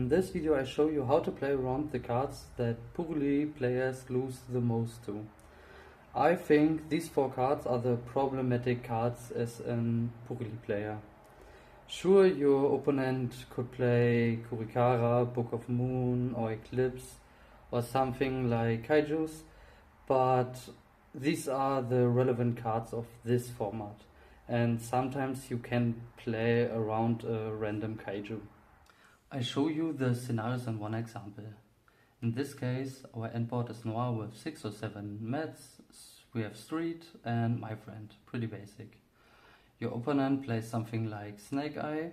In this video I show you how to play around the cards that Purrely players lose the most to. I think these 4 cards are the problematic cards as a Purrely player. Sure, your opponent could play Kurikara, Book of Moon or Eclipse or something like Kaijus, but these are the relevant cards of this format, and sometimes you can play around a random Kaiju. I show you the scenarios in one example. In this case, our endboard is Noir with 6 or 7 mets, we have Street and My Friend, pretty basic. Your opponent plays something like Snake Eye.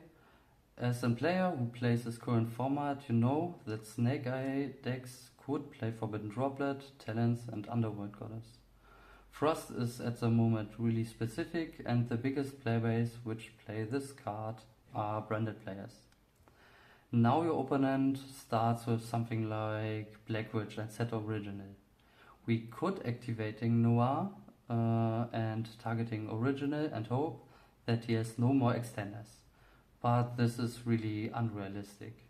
As a player who plays this current format, you know that Snake Eye decks could play Forbidden Droplet, Talents and Underworld Goddess. Frost is at the moment really specific, and the biggest player base which play this card are branded players. Now your opponent starts with something like Black Witch and set original. We could activating Noir and targeting original and hope that he has no more extenders, but this is really unrealistic.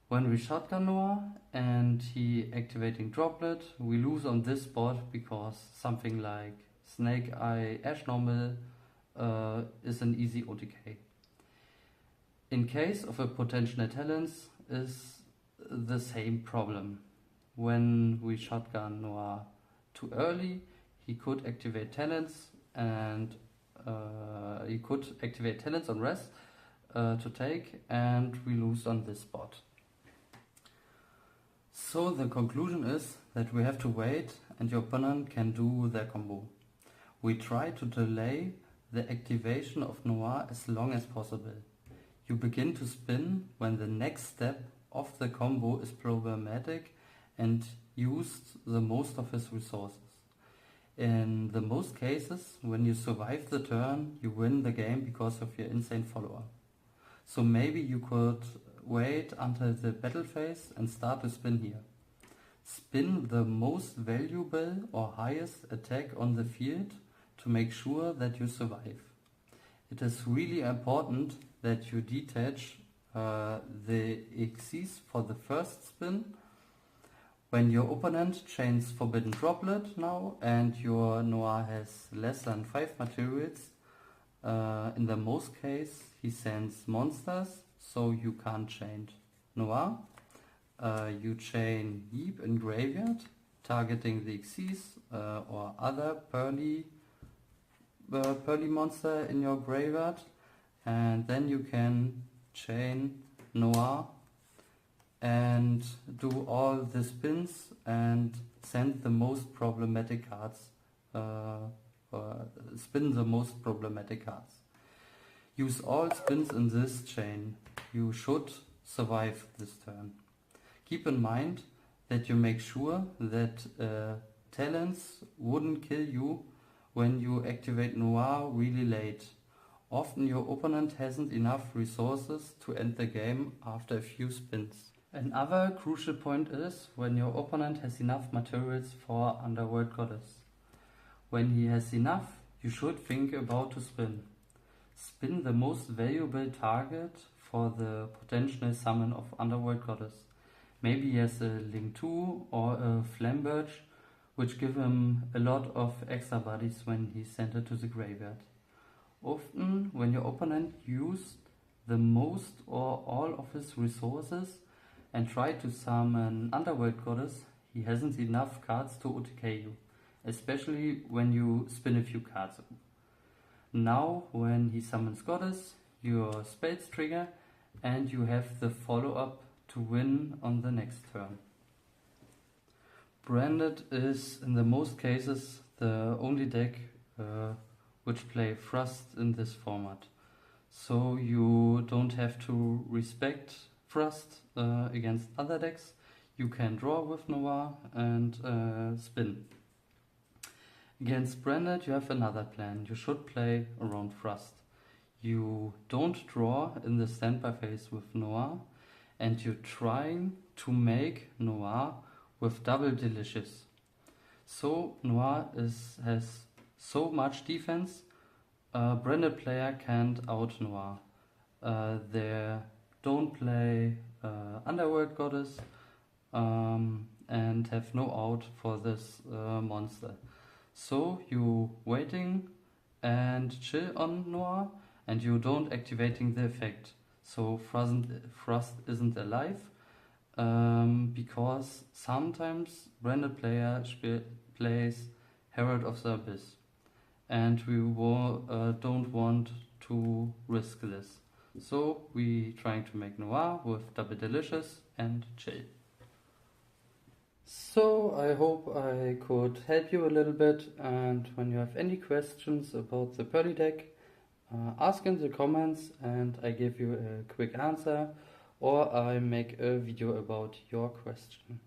When we shotgun Noir and he activating Droplet, we lose on this spot because something like Snake Eye Ash Normal is an easy OTK. In case of a potential talents is the same problem. When we shotgun Noir too early, he could activate talents and he could activate talents on rest to take, and we lose on this spot. So the conclusion is that we have to wait and your opponent can do their combo. We try to delay the activation of Noir as long as possible. You begin to spin when the next step of the combo is problematic and used the most of his resources. In the most cases, when you survive the turn, you win the game because of your insane follower. So maybe you could wait until the battle phase and start to spin here. Spin the most valuable or highest attack on the field to make sure that you survive. It is really important that you detach the Xyz for the first spin. When your opponent chains Forbidden Droplet now and your Noir has less than 5 materials, in the most case he sends monsters, so you can't chain Noir. You chain Heap in Graveyard, targeting the Xyz or other Purrely monster in your graveyard, and then you can chain Noir and do all the spins and send the most problematic cards, spin the most problematic cards. Use all spins in this chain. You should survive this turn. Keep in mind that you make sure that talents wouldn't kill you when you activate Noir really late. Often your opponent hasn't enough resources to end the game after a few spins. Another crucial point is when your opponent has enough materials for Underworld Goddess. When he has enough, you should think about to spin. Spin the most valuable target for the potential summon of Underworld Goddess. Maybe he has a Link 2 or a Flamberge, which give him a lot of extra bodies when he sent it to the graveyard. Often, when your opponent used the most or all of his resources and tried to summon Underworld Goddess, he hasn't enough cards to OTK you, especially when you spin a few cards. Now, when he summons Goddess, your spells trigger and you have the follow-up to win on the next turn. Branded is in the most cases the only deck which play Frost in this format. So you don't have to respect Frost against other decks. You can draw with Noir and spin. Against Branded you have another plan. You should play around Frost. You don't draw in the standby phase with Noir, and you're trying to make Noir with double Delicious. So Noir has so much defense, branded player can't out Noir. They don't play underworld goddess and have no out for this monster. So you waiting and chill on Noir, and you don't activating the effect. So Frost isn't alive, because sometimes branded player plays Herald of the Abyss, and we don't want to risk this. So we trying to make Noir with Double Delicious and chill. So I hope I could help you a little bit, and when you have any questions about the Purrely deck, ask in the comments and I give you a quick answer, or I make a video about your question.